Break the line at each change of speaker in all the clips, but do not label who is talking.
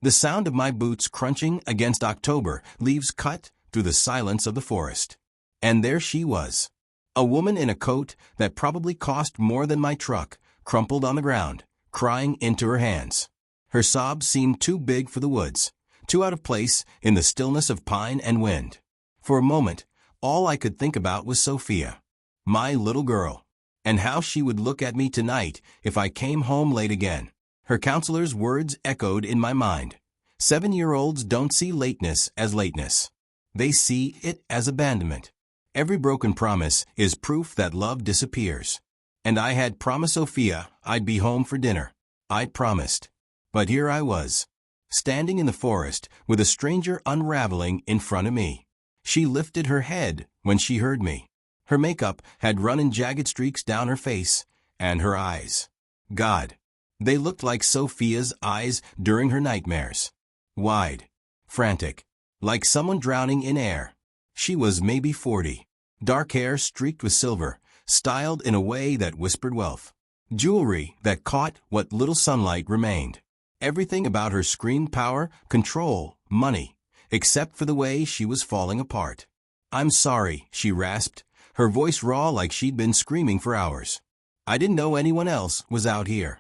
The sound of my boots crunching against October leaves cut through the silence of the forest. And there she was. A woman in a coat that probably cost more than my truck, crumpled on the ground, crying into her hands. Her sobs seemed too big for the woods, too out of place in the stillness of pine and wind. For a moment, all I could think about was Sophia, my little girl, and how she would look at me tonight if I came home late again. Her counselor's words echoed in my mind. 7-year-olds don't see lateness as lateness. They see it as abandonment. Every broken promise is proof that love disappears. And I had promised Sophia I'd be home for dinner. I'd promised. But here I was, standing in the forest with a stranger unraveling in front of me. She lifted her head when she heard me. Her makeup had run in jagged streaks down her face, and her eyes. God, they looked like Sophia's eyes during her nightmares. Wide, frantic, like someone drowning in air. She was maybe 40. Dark hair streaked with silver, styled in a way that whispered wealth. Jewelry that caught what little sunlight remained. Everything about her screamed power, control, money, except for the way she was falling apart. I'm sorry, she rasped, her voice raw like she'd been screaming for hours. I didn't know anyone else was out here.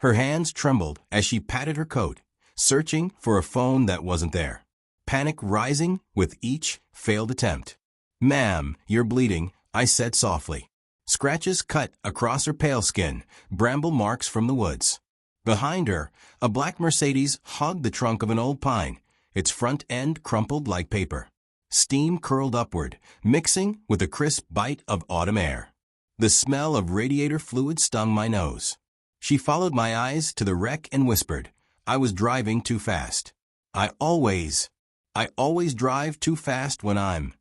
Her hands trembled as she patted her coat, searching for a phone that wasn't there. Panic rising with each failed attempt. Ma'am, you're bleeding, I said softly. Scratches cut across her pale skin, bramble marks from the woods. Behind her, a black Mercedes hugged the trunk of an old pine, its front end crumpled like paper. Steam curled upward, mixing with the crisp bite of autumn air. The smell of radiator fluid stung my nose. She followed my eyes to the wreck and whispered, I was driving too fast. I always drive too fast when I'm...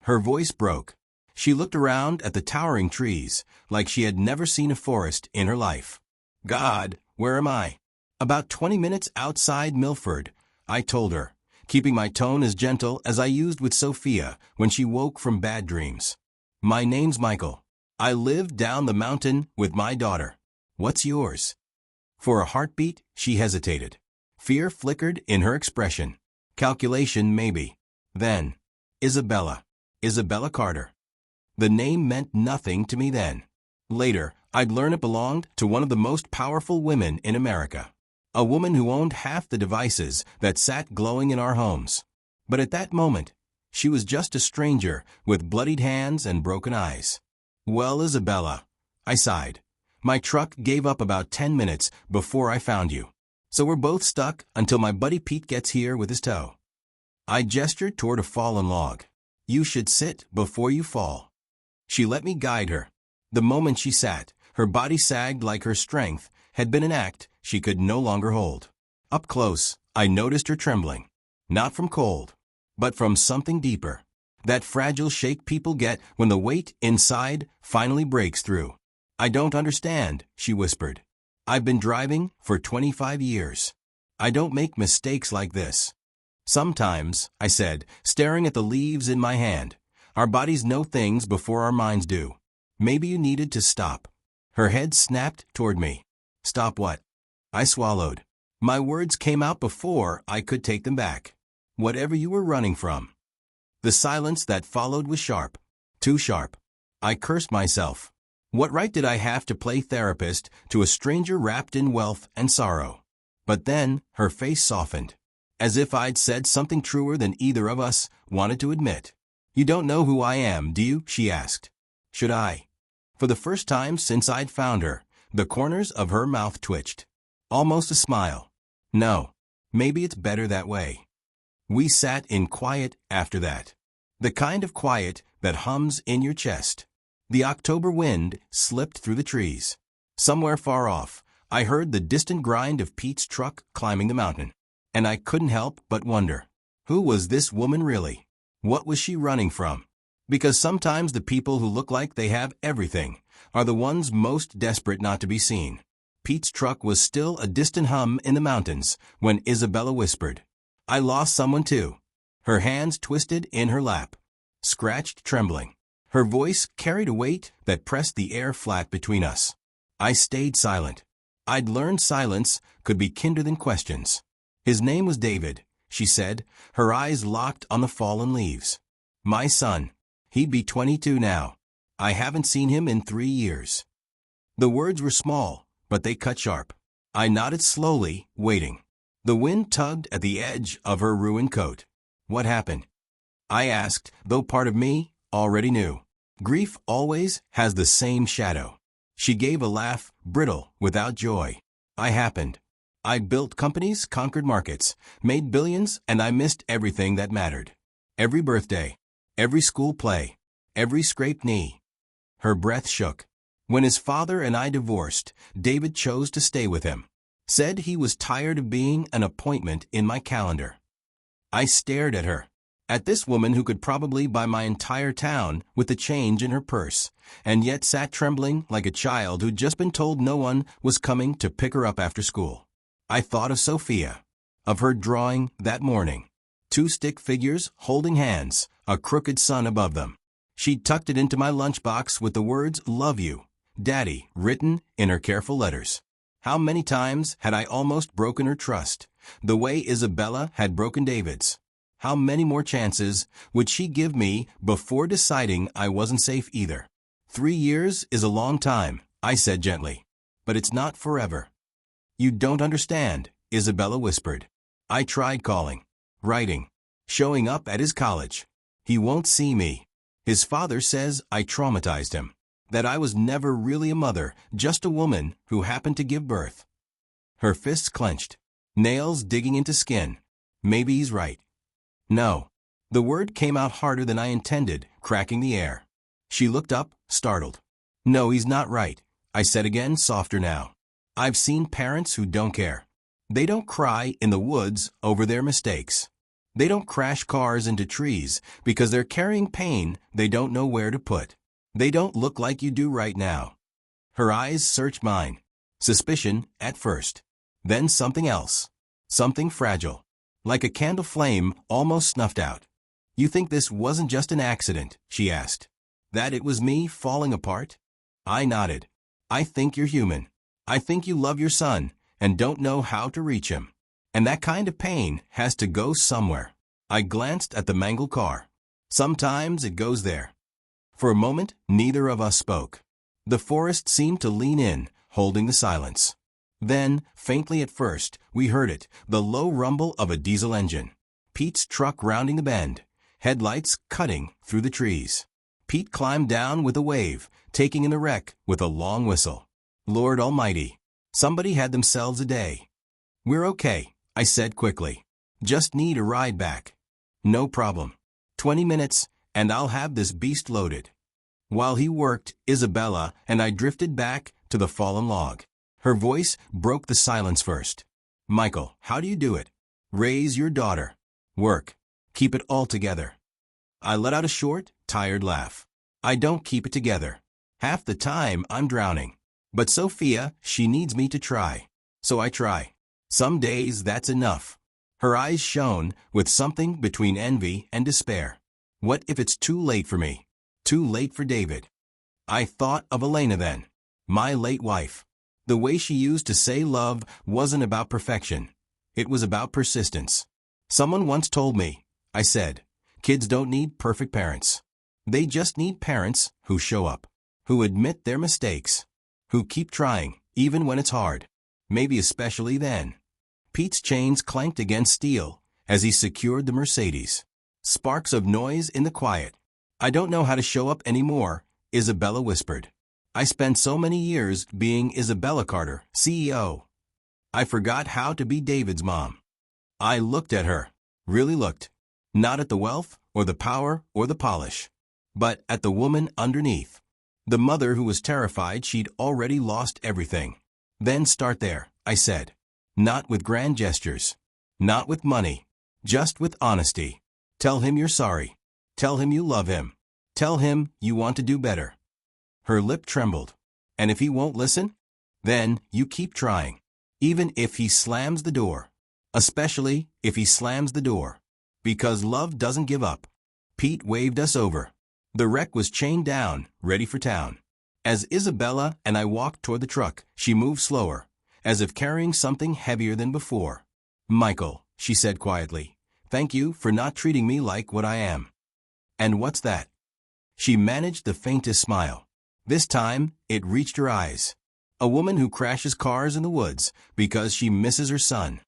Her voice broke. She looked around at the towering trees, like she had never seen a forest in her life. God, where am I? About 20 minutes outside Milford, I told her, keeping my tone as gentle as I used with Sophia when she woke from bad dreams. My name's Michael. I live down the mountain with my daughter. What's yours? For a heartbeat, she hesitated. Fear flickered in her expression. Calculation, maybe. Then, Isabella Carter. The name meant nothing to me then. Later, I'd learn it belonged to one of the most powerful women in America. A woman who owned half the devices that sat glowing in our homes. But at that moment, she was just a stranger with bloodied hands and broken eyes. Well, Isabella, I sighed. My truck gave up about 10 minutes before I found you. So we're both stuck until my buddy Pete gets here with his tow. I gestured toward a fallen log. You should sit before you fall. She let me guide her. The moment she sat, her body sagged like her strength had been an act she could no longer hold. Up close, I noticed her trembling. Not from cold, but from something deeper. That fragile shake people get when the weight inside finally breaks through. I don't understand, she whispered. I've been driving for 25 years. I don't make mistakes like this. Sometimes, I said, staring at the leaves in my hand, our bodies know things before our minds do. Maybe you needed to stop. Her head snapped toward me. Stop what? I swallowed. My words came out before I could take them back. Whatever you were running from. The silence that followed was sharp. Too sharp. I cursed myself. What right did I have to play therapist to a stranger wrapped in wealth and sorrow? But then, her face softened. As if I'd said something truer than either of us wanted to admit. You don't know who I am, do you? She asked. Should I? For the first time since I'd found her, the corners of her mouth twitched. Almost a smile. No. Maybe it's better that way. We sat in quiet after that. The kind of quiet that hums in your chest. The October wind slipped through the trees. Somewhere far off, I heard the distant grind of Pete's truck climbing the mountain. And I couldn't help but wonder, who was this woman really? What was she running from? Because sometimes the people who look like they have everything are the ones most desperate not to be seen. Pete's truck was still a distant hum in the mountains when Isabella whispered, I lost someone too. Her hands twisted in her lap. Scratched, trembling. Her voice carried a weight that pressed the air flat between us. I stayed silent. I'd learned silence could be kinder than questions. His name was David, she said, her eyes locked on the fallen leaves. My son. He'd be 22 now. I haven't seen him in 3 years. The words were small, but they cut sharp. I nodded slowly, waiting. The wind tugged at the edge of her ruined coat. What happened? I asked, though part of me already knew. Grief always has the same shadow. She gave a laugh, brittle, without joy. I built companies, conquered markets, made billions, and I missed everything that mattered. Every birthday, every school play, every scraped knee. Her breath shook. When his father and I divorced, David chose to stay with him. Said he was tired of being an appointment in my calendar. I stared at her. At this woman who could probably buy my entire town with the change in her purse, and yet sat trembling like a child who'd just been told no one was coming to pick her up after school. I thought of Sophia, of her drawing that morning. 2 stick figures holding hands, a crooked sun above them. She'd tucked it into my lunchbox with the words, "Love you, Daddy," written in her careful letters. How many times had I almost broken her trust, the way Isabella had broken David's? How many more chances would she give me before deciding I wasn't safe either? 3 years is a long time, I said gently. But it's not forever. You don't understand, Isabella whispered. I tried calling, writing, showing up at his college. He won't see me. His father says I traumatized him, that I was never really a mother, just a woman who happened to give birth. Her fists clenched, nails digging into skin. Maybe he's right. No. The word came out harder than I intended, cracking the air. She looked up, startled. No, he's not right, I said again, softer now. I've seen parents who don't care. They don't cry in the woods over their mistakes. They don't crash cars into trees because they're carrying pain they don't know where to put. They don't look like you do right now. Her eyes searched mine. Suspicion at first. Then something else. Something fragile. Like a candle flame almost snuffed out. You think this wasn't just an accident, she asked. That it was me falling apart? I nodded. I think you're human. I think you love your son and don't know how to reach him. And that kind of pain has to go somewhere. I glanced at the mangled car. Sometimes it goes there. For a moment, neither of us spoke. The forest seemed to lean in, holding the silence. Then, faintly at first, we heard it, the low rumble of a diesel engine. Pete's truck rounding the bend, headlights cutting through the trees. Pete climbed down with a wave, taking in the wreck with a long whistle. Lord Almighty, somebody had themselves a day. We're okay, I said quickly. Just need a ride back. No problem. 20 minutes, and I'll have this beast loaded. While he worked, Isabella and I drifted back to the fallen log. Her voice broke the silence first. Michael, how do you do it? Raise your daughter. Work. Keep it all together. I let out a short, tired laugh. I don't keep it together. Half the time I'm drowning. But Sophia, she needs me to try. So I try. Some days that's enough. Her eyes shone with something between envy and despair. What if it's too late for me? Too late for David? I thought of Elena then. My late wife. The way she used to say love wasn't about perfection. It was about persistence. Someone once told me, I said, kids don't need perfect parents. They just need parents who show up, who admit their mistakes, who keep trying, even when it's hard. Maybe especially then. Pete's chains clanked against steel as he secured the Mercedes. Sparks of noise in the quiet. I don't know how to show up anymore, Isabella whispered. I spent so many years being Isabella Carter, CEO. I forgot how to be David's mom. I looked at her, really looked. Not at the wealth, or the power, or the polish, but at the woman underneath. The mother who was terrified she'd already lost everything. Then start there, I said. Not with grand gestures. Not with money. Just with honesty. Tell him you're sorry. Tell him you love him. Tell him you want to do better. Her lip trembled. And if he won't listen? Then you keep trying. Even if he slams the door. Especially if he slams the door. Because love doesn't give up. Pete waved us over. The wreck was chained down, ready for town. As Isabella and I walked toward the truck, she moved slower, as if carrying something heavier than before. Michael, she said quietly. Thank you for not treating me like what I am. And what's that? She managed the faintest smile. This time, it reached her eyes. A woman who crashes cars in the woods because she misses her son.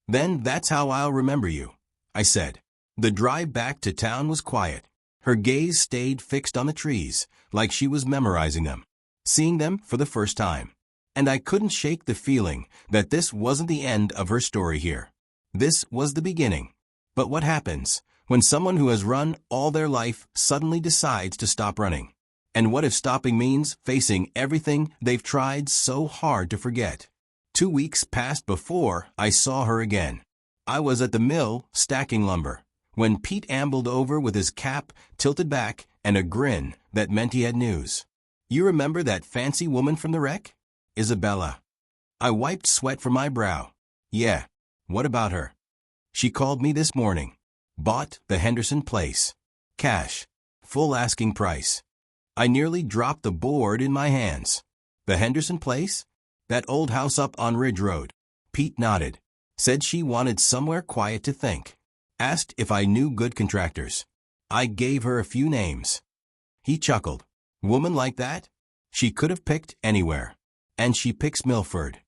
Then that's how I'll remember you, I said. The drive back to town was quiet. Her gaze stayed fixed on the trees, like she was memorizing them, seeing them for the first time. And I couldn't shake the feeling that this wasn't the end of her story here. This was the beginning. But what happens when someone who has run all their life suddenly decides to stop running? And what if stopping means facing everything they've tried so hard to forget? 2 weeks passed before I saw her again. I was at the mill stacking lumber when Pete ambled over with his cap tilted back and a grin that meant he had news. You remember that fancy woman from the wreck? Isabella. I wiped sweat from my brow. Yeah. What about her? She called me this morning. Bought the Henderson place. Cash. Full asking price. I nearly dropped the board in my hands. The Henderson place? That old house up on Ridge Road. Pete nodded. Said she wanted somewhere quiet to think. Asked if I knew good contractors. I gave her a few names. He chuckled. Woman like that? She could have picked anywhere. And she picks Milford.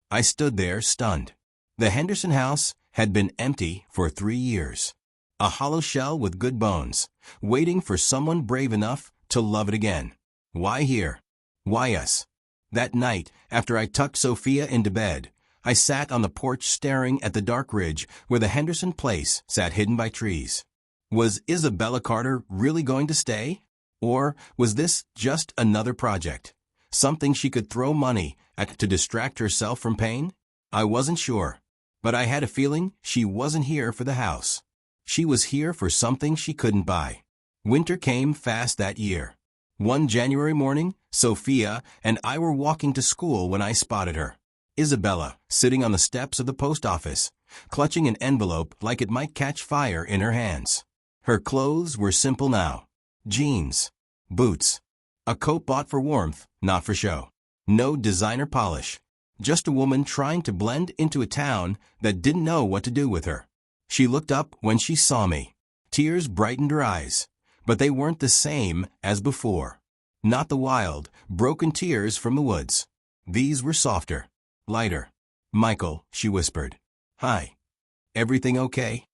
I stood there stunned. The Henderson house had been empty for 3 years. A hollow shell with good bones, waiting for someone brave enough to love it again. Why here? Why us? That night, after I tucked Sophia into bed, I sat on the porch staring at the dark ridge where the Henderson place sat hidden by trees. Was Isabella Carter really going to stay? Or was this just another project? Something she could throw money at to distract herself from pain? I wasn't sure. But I had a feeling she wasn't here for the house. She was here for something she couldn't buy. Winter came fast that year. One January morning, Sophia and I were walking to school when I spotted her. Isabella, sitting on the steps of the post office, clutching an envelope like it might catch fire in her hands. Her clothes were simple now. Jeans, boots, a coat bought for warmth, not for show. No designer polish. Just a woman trying to blend into a town that didn't know what to do with her. She looked up when she saw me. Tears brightened her eyes, but they weren't the same as before. Not the wild, broken tears from the woods. These were softer, lighter. Michael, she whispered. Hi. Everything okay?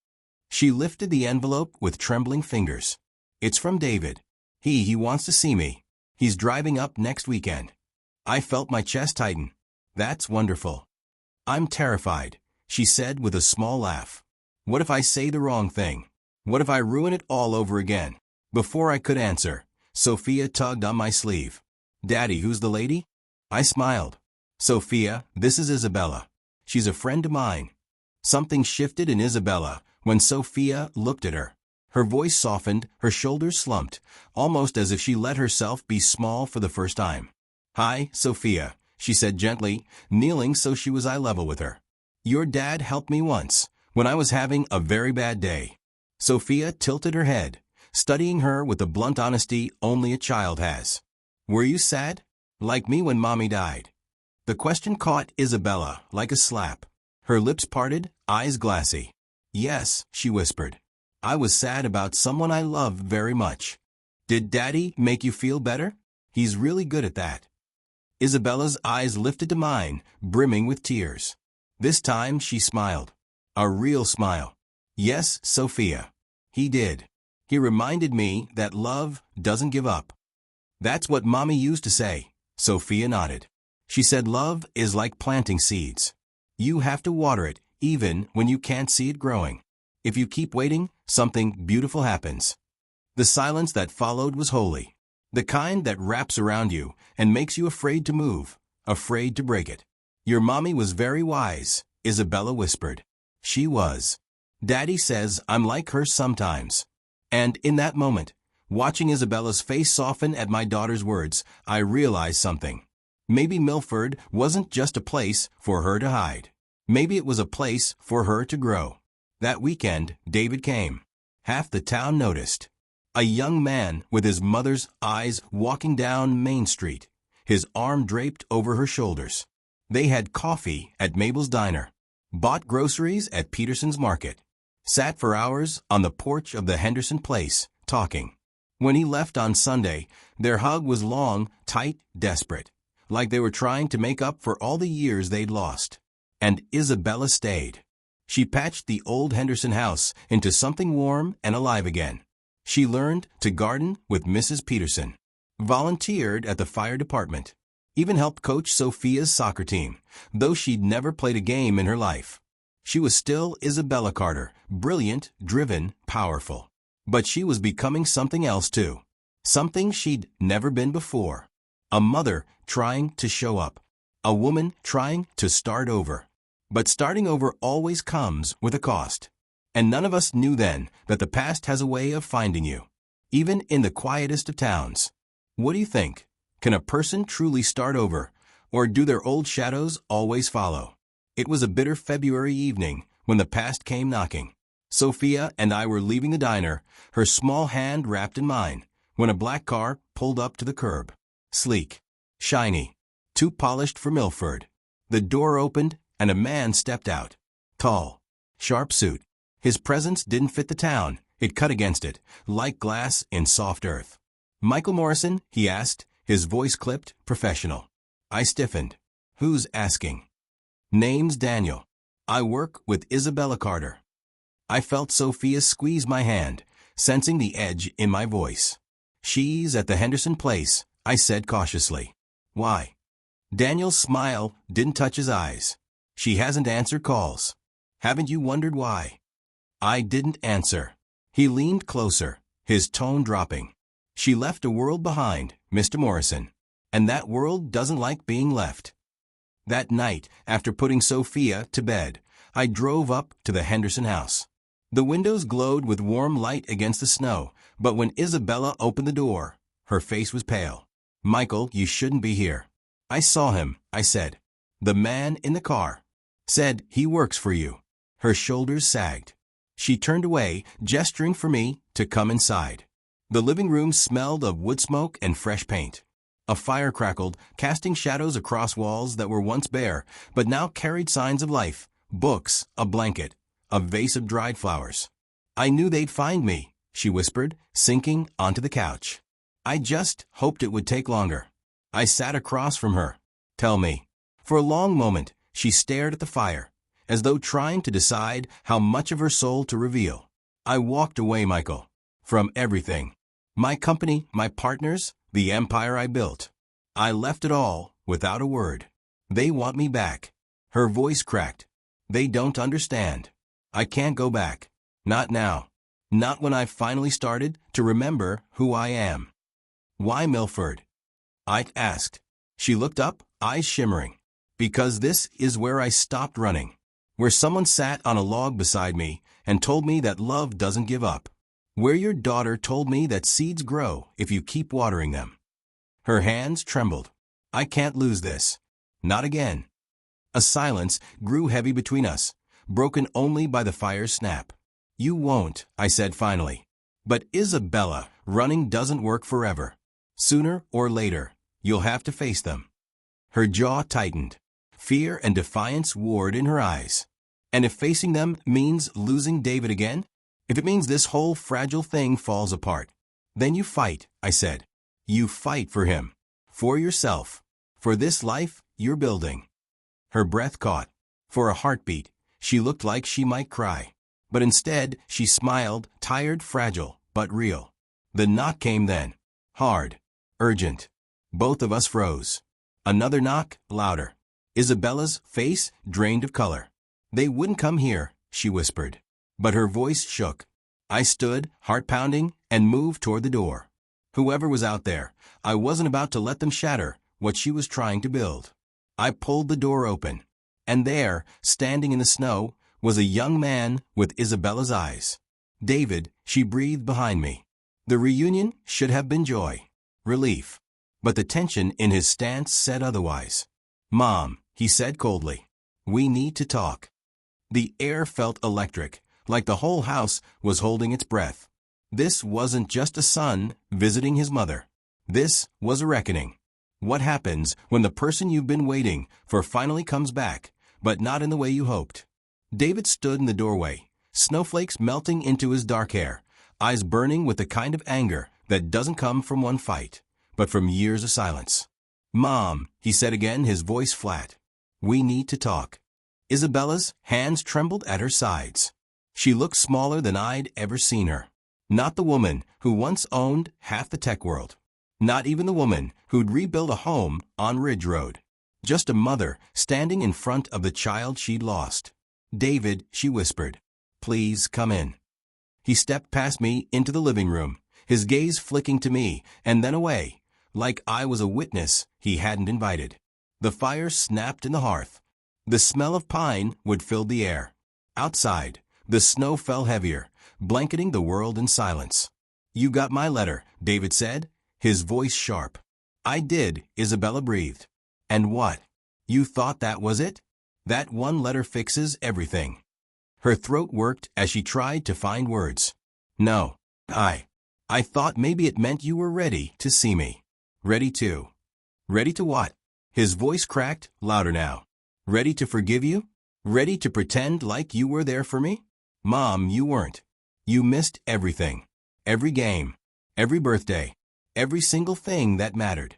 She lifted the envelope with trembling fingers. It's from David. He wants to see me. He's driving up next weekend. I felt my chest tighten. That's wonderful. I'm terrified, she said with a small laugh. What if I say the wrong thing? What if I ruin it all over again? Before I could answer, Sophia tugged on my sleeve. Daddy, who's the lady? I smiled. Sophia, this is Isabella. She's a friend of mine. Something shifted in Isabella when Sophia looked at her. Her voice softened, her shoulders slumped, almost as if she let herself be small for the first time. Hi, Sophia, she said gently, kneeling so she was eye level with her. Your dad helped me once, when I was having a very bad day. Sophia tilted her head, studying her with the blunt honesty only a child has. Were you sad? Like me when Mommy died? The question caught Isabella like a slap. Her lips parted, eyes glassy. Yes, she whispered. I was sad about someone I love very much. Did Daddy make you feel better? He's really good at that. Isabella's eyes lifted to mine, brimming with tears. This time she smiled. A real smile. Yes, Sophia. He did. He reminded me that love doesn't give up. That's what Mommy used to say. Sophia nodded. She said love is like planting seeds. You have to water it, even when you can't see it growing. If you keep waiting, something beautiful happens. The silence that followed was holy. The kind that wraps around you and makes you afraid to move, afraid to break it. Your mommy was very wise, Isabella whispered. She was. Daddy says I'm like her sometimes. And in that moment, watching Isabella's face soften at my daughter's words, I realized something. Maybe Milford wasn't just a place for her to hide. Maybe it was a place for her to grow. That weekend, David came. Half the town noticed. A young man with his mother's eyes walking down Main Street, his arm draped over her shoulders. They had coffee at Mabel's diner. bought groceries at Peterson's Market, sat for hours on the porch of the Henderson place, talking. When he left on Sunday, their hug was long, tight, desperate, like they were trying to make up for all the years they'd lost. And Isabella stayed. She patched the old Henderson house into something warm and alive again. She learned to garden with Mrs. Peterson, volunteered at the fire department, even helped coach Sophia's soccer team, though she'd never played a game in her life. She was still Isabella Carter, brilliant, driven, powerful. But she was becoming something else too. Something she'd never been before. A mother trying to show up. A woman trying to start over. But starting over always comes with a cost. And none of us knew then that the past has a way of finding you, even in the quietest of towns. What do you think? Can a person truly start over, or do their old shadows always follow? It was a bitter February evening when the past came knocking. Sophia and I were leaving the diner, her small hand wrapped in mine, when a black car pulled up to the curb. Sleek, shiny, too polished for Milford. The door opened and a man stepped out. Tall, sharp suit. His presence didn't fit the town. It cut against it, like glass in soft earth. "Michael Morrison?" he asked, his voice clipped, professional. I stiffened. "Who's asking?" "Name's Daniel. I work with Isabella Carter." I felt Sophia squeeze my hand, sensing the edge in my voice. "She's at the Henderson place," I said cautiously. "Why?" Daniel's smile didn't touch his eyes. "She hasn't answered calls. Haven't you wondered why?" I didn't answer. He leaned closer, his tone dropping. "She left a world behind, Mr. Morrison, and that world doesn't like being left." That night, after putting Sophia to bed, I drove up to the Henderson house. The windows glowed with warm light against the snow, but when Isabella opened the door, her face was pale. "Michael, you shouldn't be here." "I saw him," I said. "The man in the car. Said he works for you." Her shoulders sagged. She turned away, gesturing for me to come inside. The living room smelled of wood smoke and fresh paint. A fire crackled, casting shadows across walls that were once bare, but now carried signs of life: books, a blanket, a vase of dried flowers. "I knew they'd find me," she whispered, sinking onto the couch. "I just hoped it would take longer." I sat across from her. "Tell me." For a long moment, she stared at the fire, as though trying to decide how much of her soul to reveal. "I walked away, Michael. From everything. My company, my partners, the empire I built. I left it all without a word. They want me back." Her voice cracked. "They don't understand. I can't go back. Not now. Not when I've finally started to remember who I am." "Why Milford?" I asked. She looked up, eyes shimmering. "Because this is where I stopped running. Where someone sat on a log beside me and told me that love doesn't give up. Where your daughter told me that seeds grow if you keep watering them." Her hands trembled. "I can't lose this. Not again." A silence grew heavy between us, broken only by the fire's snap. "You won't," I said finally. "But Isabella, running doesn't work forever. Sooner or later, you'll have to face them." Her jaw tightened. Fear and defiance warred in her eyes. "And if facing them means losing David again? If it means this whole fragile thing falls apart, then you fight," I said. "You fight for him. For yourself. For this life you're building." Her breath caught. For a heartbeat, she looked like she might cry. But instead, she smiled, tired, fragile, but real. The knock came then. Hard. Urgent. Both of us froze. Another knock, louder. Isabella's face drained of color. "They wouldn't come here," she whispered. But her voice shook. I stood, heart pounding, and moved toward the door. Whoever was out there, I wasn't about to let them shatter what she was trying to build. I pulled the door open. And there, standing in the snow, was a young man with Isabella's eyes. "David," she breathed behind me. The reunion should have been joy, relief. But the tension in his stance said otherwise. "Mom," he said coldly, "we need to talk." The air felt electric, like the whole house was holding its breath. This wasn't just a son visiting his mother. This was a reckoning. What happens when the person you've been waiting for finally comes back, but not in the way you hoped? David stood in the doorway, snowflakes melting into his dark hair, eyes burning with the kind of anger that doesn't come from one fight, but from years of silence. "Mom," he said again, his voice flat. "We need to talk." Isabella's hands trembled at her sides. She looked smaller than I'd ever seen her. Not the woman who once owned half the tech world. Not even the woman who'd rebuilt a home on Ridge Road. Just a mother standing in front of the child she'd lost. "David," she whispered, "please come in." He stepped past me into the living room, his gaze flicking to me and then away, like I was a witness he hadn't invited. The fire snapped in the hearth. The smell of pine would fill the air. Outside, the snow fell heavier, blanketing the world in silence. "You got my letter," David said, his voice sharp. "I did," Isabella breathed. "And what? You thought that was it? That one letter fixes everything?" Her throat worked as she tried to find words. "No. I thought maybe it meant you were ready to see me. Ready to." "Ready to what?" His voice cracked, louder now. "Ready to forgive you? Ready to pretend like you were there for me? Mom, you weren't. You missed everything. Every game. Every birthday. Every single thing that mattered."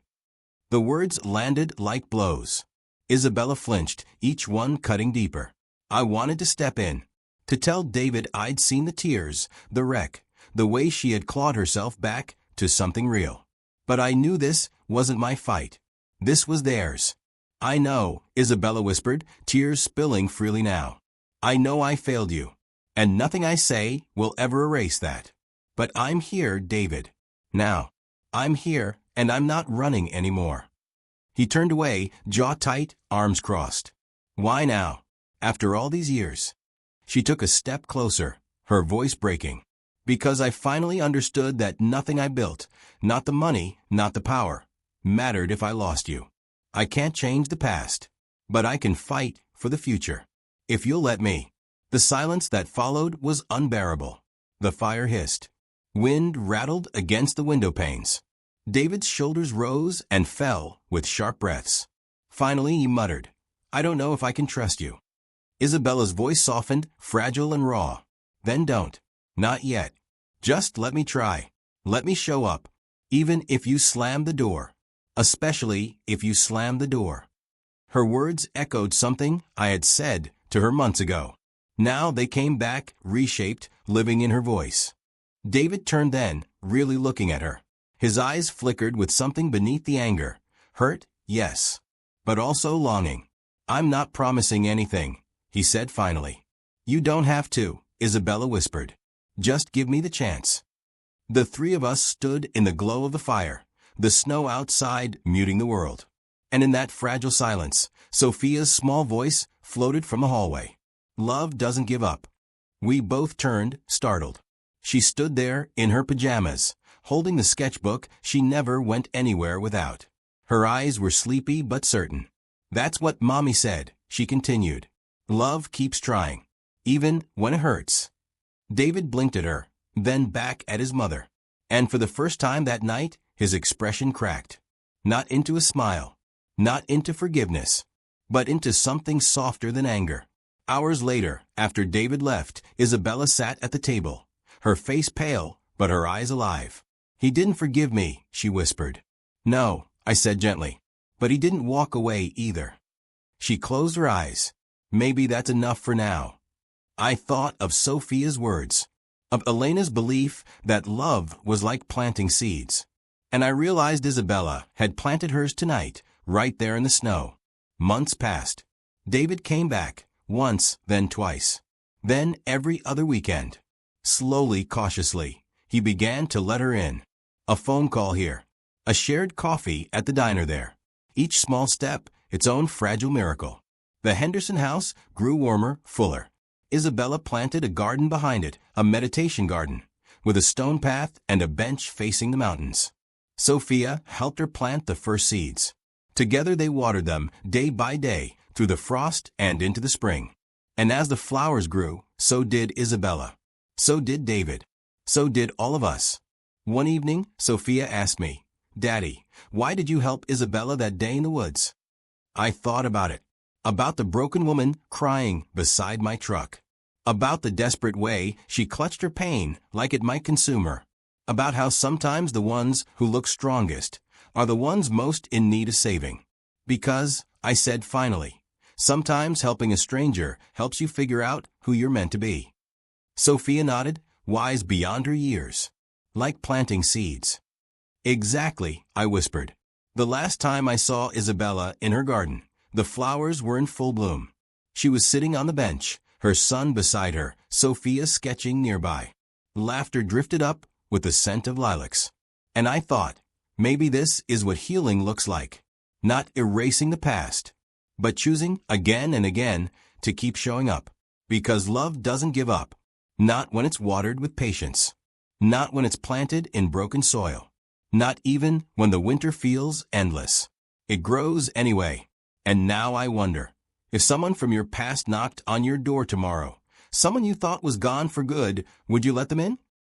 The words landed like blows. Isabella flinched, each one cutting deeper. I wanted to step in. To tell David I'd seen the tears, the wreck, the way she had clawed herself back to something real. But I knew this wasn't my fight. This was theirs. "I know," Isabella whispered, tears spilling freely now. "I know I failed you. And nothing I say will ever erase that. But I'm here, David. Now. I'm here, and I'm not running anymore." He turned away, jaw tight, arms crossed. "Why now? After all these years?" She took a step closer, her voice breaking. "Because I finally understood that nothing I built, not the money, not the power, mattered if I lost you. I can't change the past, but I can fight for the future. If you'll let me." The silence that followed was unbearable. The fire hissed. Wind rattled against the window panes. David's shoulders rose and fell with sharp breaths. Finally he muttered, "I don't know if I can trust you." Isabella's voice softened, fragile and raw. "Then don't. Not yet. Just let me try. Let me show up. Even if you slam the door. Especially if you slam the door." Her words echoed something I had said to her months ago. Now they came back, reshaped, living in her voice. David turned then, really looking at her. His eyes flickered with something beneath the anger. Hurt, yes. But also longing. "I'm not promising anything," he said finally. "You don't have to," Isabella whispered. "Just give me the chance." The three of us stood in the glow of the fire, the snow outside muting the world. And in that fragile silence, Sophia's small voice floated from the hallway. "Love doesn't give up." We both turned, startled. She stood there in her pajamas, holding the sketchbook she never went anywhere without. Her eyes were sleepy but certain. "That's what Mommy said," she continued. "Love keeps trying, even when it hurts." David blinked at her, then back at his mother. And for the first time that night, his expression cracked. Not into a smile, not into forgiveness, but into something softer than anger. Hours later, after David left, Isabella sat at the table, her face pale, but her eyes alive. "He didn't forgive me," she whispered. "No," I said gently. "But he didn't walk away either." She closed her eyes. "Maybe that's enough for now." I thought of Sophia's words, of Elena's belief that love was like planting seeds. And I realized Isabella had planted hers tonight, right there in the snow. Months passed. David came back, once, then twice. Then every other weekend. Slowly, cautiously, he began to let her in. A phone call here. A shared coffee at the diner there. Each small step, its own fragile miracle. The Henderson house grew warmer, fuller. Isabella planted a garden behind it, a meditation garden, with a stone path and a bench facing the mountains. Sophia helped her plant the first seeds. Together they watered them, day by day, through the frost and into the spring. And as the flowers grew, so did Isabella. So did David. So did all of us. One evening, Sophia asked me, "Daddy, why did you help Isabella that day in the woods?" I thought about it. About the broken woman crying beside my truck. About the desperate way she clutched her pain like it might consume her. About how sometimes the ones who look strongest are the ones most in need of saving. Because, I said finally, sometimes helping a stranger helps you figure out who you're meant to be. Sophia nodded, wise beyond her years. Like planting seeds. Exactly, I whispered. The last time I saw Isabella in her garden, the flowers were in full bloom. She was sitting on the bench, her son beside her, Sophia sketching nearby. Laughter drifted up with the scent of lilacs. And I thought, maybe this is what healing looks like. Not erasing the past, but choosing again and again to keep showing up. Because love doesn't give up. Not when it's watered with patience. Not when it's planted in broken soil. Not even when the winter feels endless. It grows anyway. And now I wonder, if someone from your past knocked on your door tomorrow, someone you thought was gone for good, would you let them in?